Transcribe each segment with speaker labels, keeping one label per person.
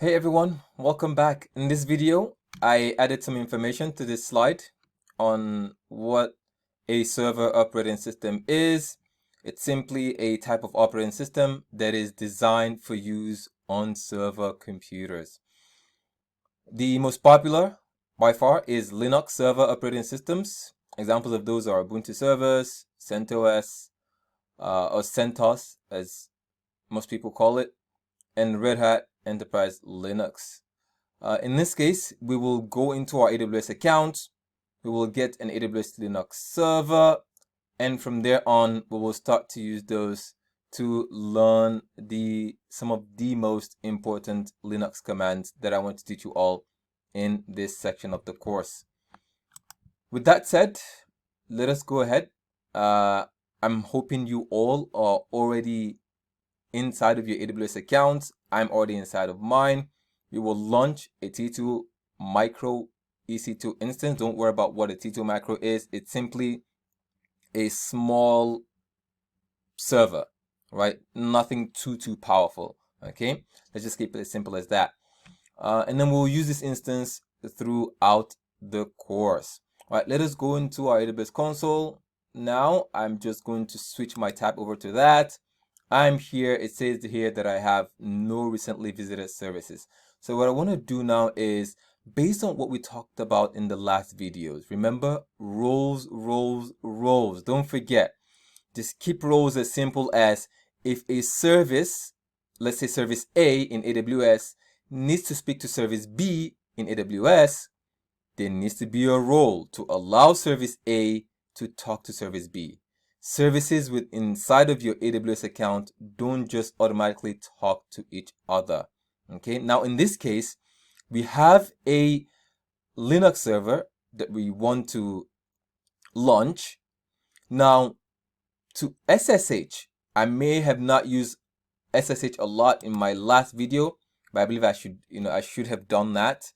Speaker 1: Hey everyone, welcome back. In this video, I added some information to this slide on what a server operating system is. It's simply a type of operating system that is designed for use on server computers. The most popular by far is Linux server operating systems. Examples of those are Ubuntu servers, CentOS, or CentOS as most people call it, and Red Hat Enterprise Linux. In this case, we will go into our AWS account, we will get an AWS Linux server, and from there on, we will start to use those to learn some of the most important Linux commands that I want to teach you all in this section of the course. With that said, let us go ahead. I'm hoping you all are already inside of your AWS account. I'm already inside of mine. We will launch a T2 micro EC2 instance. Don't worry about what a T2 macro is. It's simply a small server, right? Nothing too powerful. Okay, let's just keep it as simple as that. And then we'll use this instance throughout the course. All right, let us go into our AWS console. Now I'm just going to switch my tab over to that. I'm here. It says here that I have no recently visited services. So what I want to do now is, based on what we talked about in the last videos, remember roles. Don't forget, just keep roles as simple as if a service, let's say service A in AWS, needs to speak to service B in AWS, there needs to be a role to allow service A to talk to service B. Services inside of your AWS account don't just automatically talk to each other. Okay, now in this case, we have a Linux server that we want to launch. Now, to SSH, I may have not used SSH a lot in my last video, but I believe I should have done that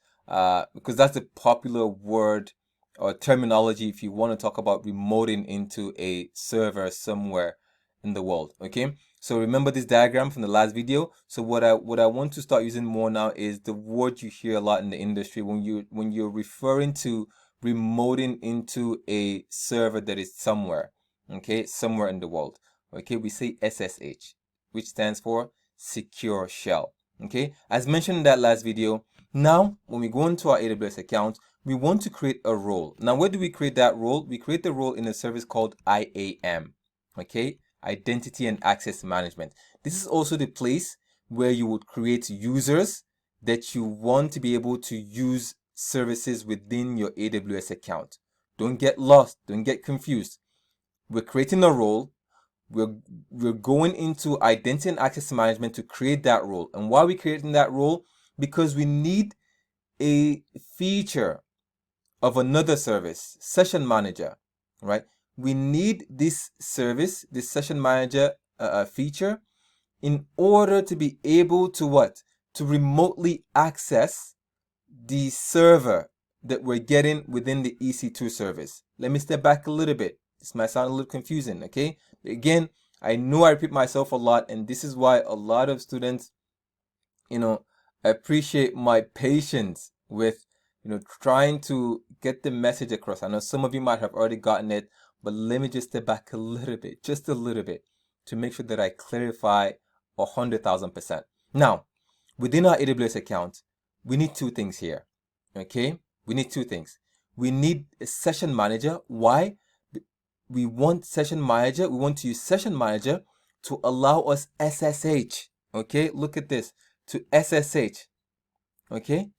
Speaker 1: because that's the popular word or terminology if you want to talk about remoting into a server somewhere in the world. Okay, so remember this diagram from the last video. So what I want to start using more now is the word you hear a lot in the industry when you're referring to remoting into a server that is somewhere, okay, somewhere in the world. Okay, we say SSH, which stands for secure shell. Okay, as mentioned in that last video, now when we go into our AWS account, we want to create a role. Now, where do we create that role? We create the role in a service called IAM, okay? Identity and Access Management. This is also the place where you would create users that you want to be able to use services within your AWS account. Don't get lost. Don't get confused. We're creating a role. We're going into Identity and Access Management to create that role. And why are we creating that role? Because we need a feature of another service, Session Manager, right? We need this service, this Session Manager feature, in order to be able to what? To remotely access the server that we're getting within the EC2 service. Let me step back a little bit. This might sound a little confusing, okay? Again, I know I repeat myself a lot, and this is why a lot of students, appreciate my patience with trying to get the message across. I know some of you might have already gotten it, but let me just step back a little bit, just a little bit, to make sure that I clarify 100,000%. Now, within our AWS account, we need two things here, okay? We need two things. We need a Session Manager. Why? We want Session Manager. We want to use Session Manager to allow us SSH, okay? Look at this, to SSH, okay?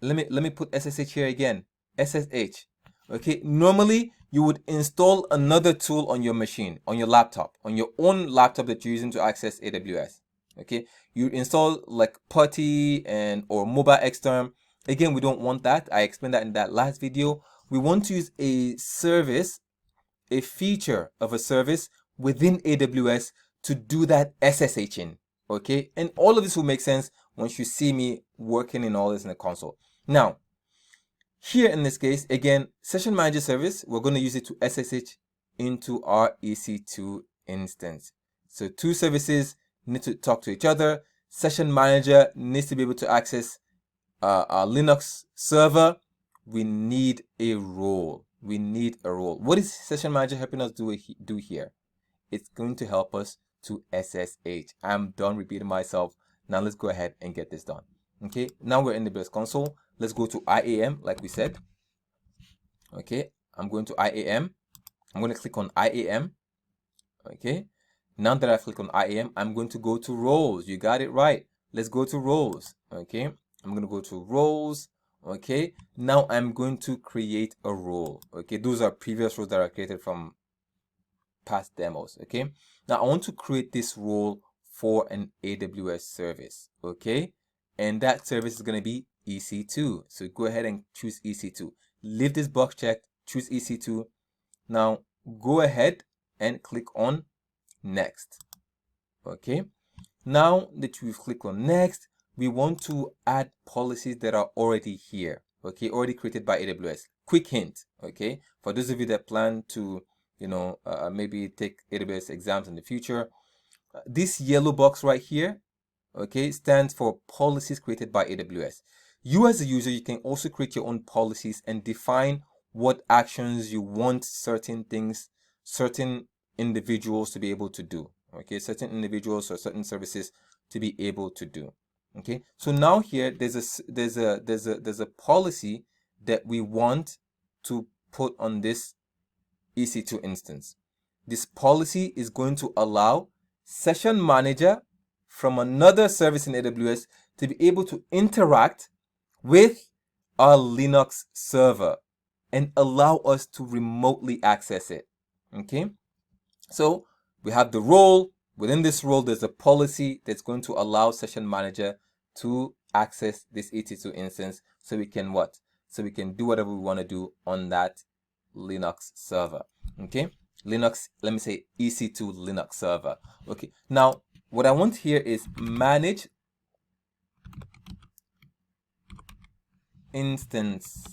Speaker 1: Let me put SSH here again. SSH. Okay. Normally, you would install another tool on your machine, on your laptop, on your own laptop that you're using to access AWS. Okay. You install like PuTTY or Mobile Xterm. Again, we don't want that. I explained that in that last video. We want to use a service, a feature of a service within AWS to do that SSHing. Okay. And all of this will make sense once you see me working in all this in the console. Now, here in this case, again, Session Manager service, we're going to use it to SSH into our EC2 instance. So two services need to talk to each other. session manager needs to be able to access our Linux server. We need a role. We need a role. What is session manager helping us do here? It's going to help us to SSH. I'm done repeating myself. Now let's go ahead and get this done. Okay, now we're in the AWS console. Let's go to IAM like we said. Okay, I'm going to IAM. I'm going to click on IAM. Okay, now that I've clicked on IAM, I'm going to go to roles. You got it right. Let's go to roles. Okay, I'm going to go to roles. Okay, now I'm going to create a role. Okay, those are previous roles that are created from past demos. Okay, now I want to create this role for an AWS service. Okay, and that service is going to be EC2. So go ahead and choose EC2. Leave this box checked, choose EC2. Now go ahead and click on next. Okay, now that we've clicked on next, we want to add policies that are already here. Okay, already created by AWS. Quick hint. Okay, for those of you that plan to maybe take AWS exams in the future, this yellow box right here, okay, stands for policies created by AWS. You as a user, you can also create your own policies and define what actions you want certain things, certain individuals to be able to do. Okay, certain individuals or certain services to be able to do. Okay, so now here there's a policy that we want to put on this EC2 instance. This policy is going to allow session manager from another service in AWS to be able to interact with our Linux server and allow us to remotely access it. Okay, so we have the role. Within this role, there's a policy that's going to allow session manager to access this EC2 instance, so we can what? So we can do whatever we want to do on that Linux server. Okay, Linux, let me say EC2 Linux server. Okay, now what I want here is manage instance.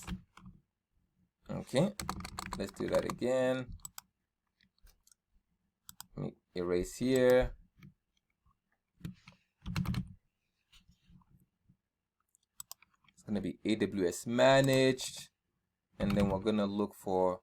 Speaker 1: Okay, let's do that again. Let me erase here. It's going to be AWS managed, and then we're going to look for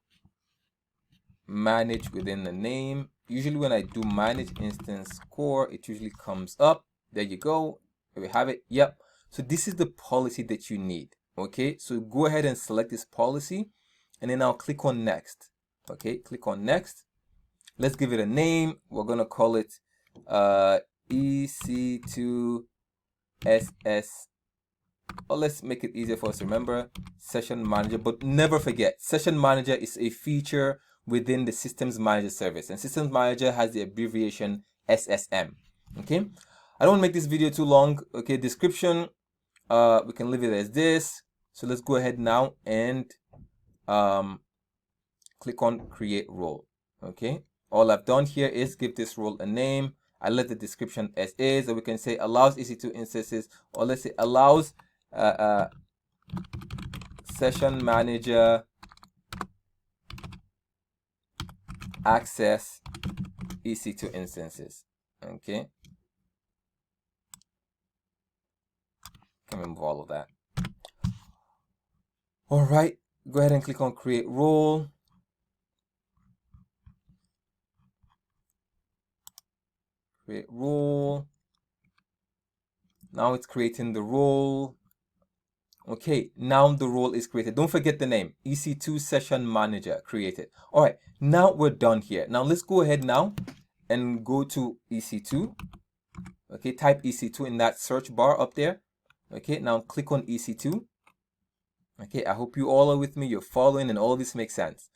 Speaker 1: manage within the name. Usually when I do manage instance core, it usually comes up. There you go. Here we have it. Yep. So this is the policy that you need. Okay, so go ahead and select this policy, and then I'll click on next. Okay, click on next. Let's give it a name. We're gonna call it EC2 SS. Or let's make it easier for us to remember, session manager. But never forget, session manager is a feature within the systems manager service, and systems manager has the abbreviation SSM. Okay, I don't want to make this video too long. Okay, description, we can leave it as this. So let's go ahead now and click on create role. Okay, all I've done here is give this role a name. I left the description as is, or we can say allows EC2 instances, or let's say allows session manager access EC2 instances. Okay, can remove all of that. All right, go ahead and click on create role. Create role. Now it's creating the role. Okay, now the role is created. Don't forget the name, EC2 session manager created. All right, now we're done here. Now let's go ahead now and go to EC2. Okay, type EC2 in that search bar up there. Okay, now click on EC2. Okay, I hope you all are with me, you're following, and all this makes sense.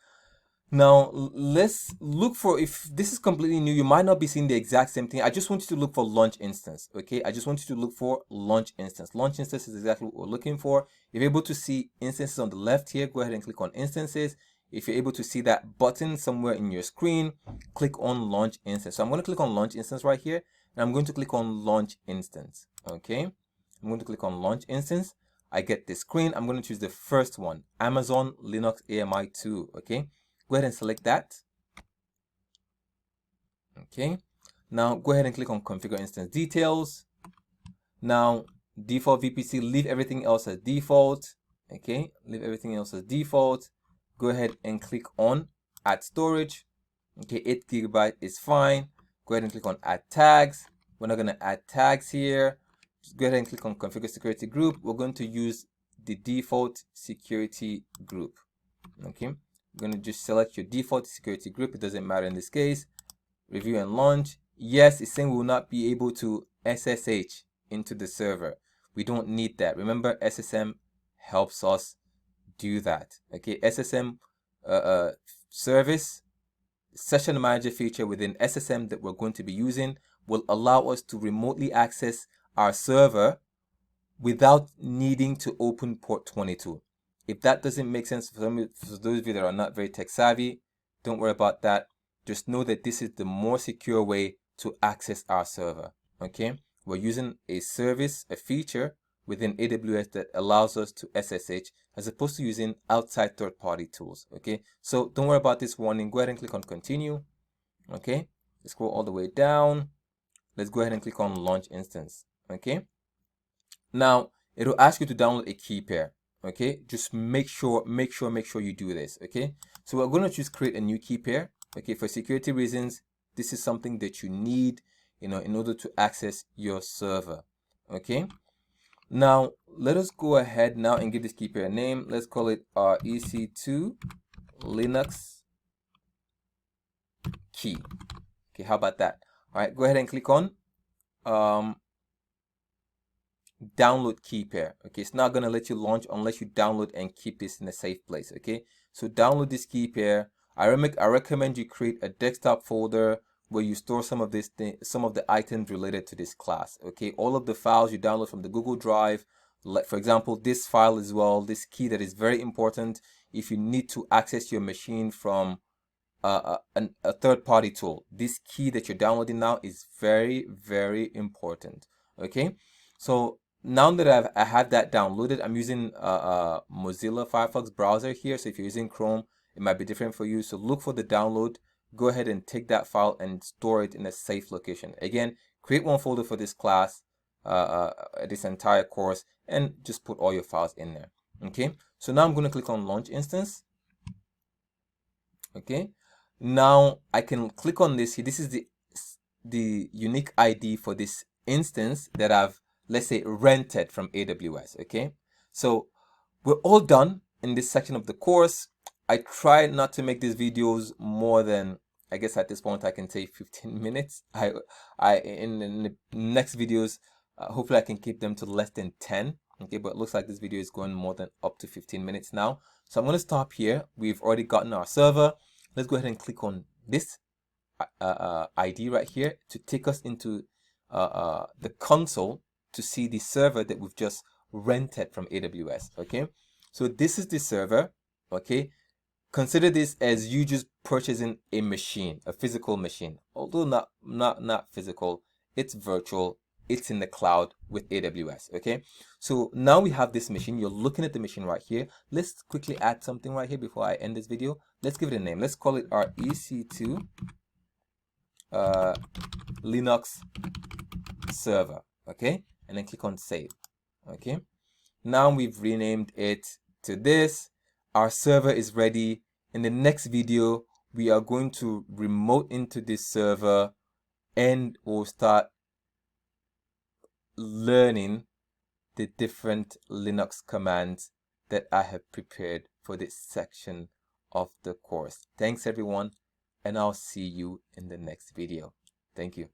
Speaker 1: Now let's look for, if this is completely new, you might not be seeing the exact same thing. I just want you to look for launch instance. Okay, I just want you to look for launch instance. Launch instance is exactly what we're looking for. If you're able to see instances on the left here, go ahead and click on instances. If you're able to see that button somewhere in your screen, click on launch instance. So I'm going to click on launch instance right here, and I'm going to click on launch instance. Okay, I'm going to click on launch instance. I get this screen. I'm going to choose the first one, Amazon Linux AMI 2. Okay, go ahead and select that. Okay, now go ahead and click on configure instance details. Now, default VPC, leave everything else as default. Okay, leave everything else as default. Go ahead and click on add storage. Okay, 8 GB is fine. Go ahead and click on add tags. We're not going to add tags here. Just go ahead and click on configure security group. We're going to use the default security group. Okay, you're going to just select your default security group. It doesn't matter in this case. Review and launch. Yes, it's saying we will not be able to SSH into the server. We don't need that. Remember, SSM helps us do that. Okay, SSM service, session manager feature within SSM that we're going to be using will allow us to remotely access our server without needing to open port 22. If that doesn't make sense for those of you that are not very tech savvy, don't worry about that. Just know that this is the more secure way to access our server. Okay, we're using a service, a feature within AWS that allows us to SSH as opposed to using outside third-party tools. Okay, so don't worry about this warning. Go ahead and click on continue. Okay, let's scroll all the way down. Let's go ahead and click on launch instance. Okay, now it'll ask you to download a key pair. Okay, just make sure you do this. Okay, so we're going to just create a new key pair. Okay, for security reasons, this is something that you need, in order to access your server. Okay, now let us go ahead now and give this key pair a name. Let's call it our EC2 Linux key. Okay, how about that? All right, go ahead and click on download key pair. Okay, it's not going to let you launch unless you download and keep this in a safe place. Okay, so download this key pair. I recommend you create a desktop folder where you store some of the items related to this class. Okay, all of the files you download from the Google Drive, like for example this file as well, this key that is very important if you need to access your machine from a third-party tool. This key that you're downloading now is very, very important. Okay, so now that I have that downloaded, I'm using Mozilla Firefox browser here. So if you're using Chrome, it might be different for you. So look for the download. Go ahead and take that file and store it in a safe location. Again, create one folder for this class, this entire course, and just put all your files in there. Okay, so now I'm going to click on launch instance. Okay, now I can click on this here. This is the unique ID for this instance that I've, let's say, rented from AWS. Okay, so we're all done in this section of the course. I try not to make these videos more than, I guess at this point I can say 15 minutes. In the next videos, hopefully I can keep them to less than 10. Okay, but it looks like this video is going more than up to 15 minutes now. So I'm going to stop here. We've already gotten our server. Let's go ahead and click on this ID right here to take us into the console to see the server that we've just rented from AWS. Okay, so this is the server. Okay, consider this as you just purchasing a machine, a physical machine, although not physical. It's virtual. It's in the cloud with AWS. Okay, so now we have this machine. You're looking at the machine right here. Let's quickly add something right here before I end this video. Let's give it a name. Let's call it our EC2 Linux server. Okay, and then click on save. Okay, now we've renamed it to this. Our server is ready. In the next video, we are going to remote into this server and we'll start learning the different Linux commands that I have prepared for this section of the course. Thanks everyone, and I'll see you in the next video. Thank you.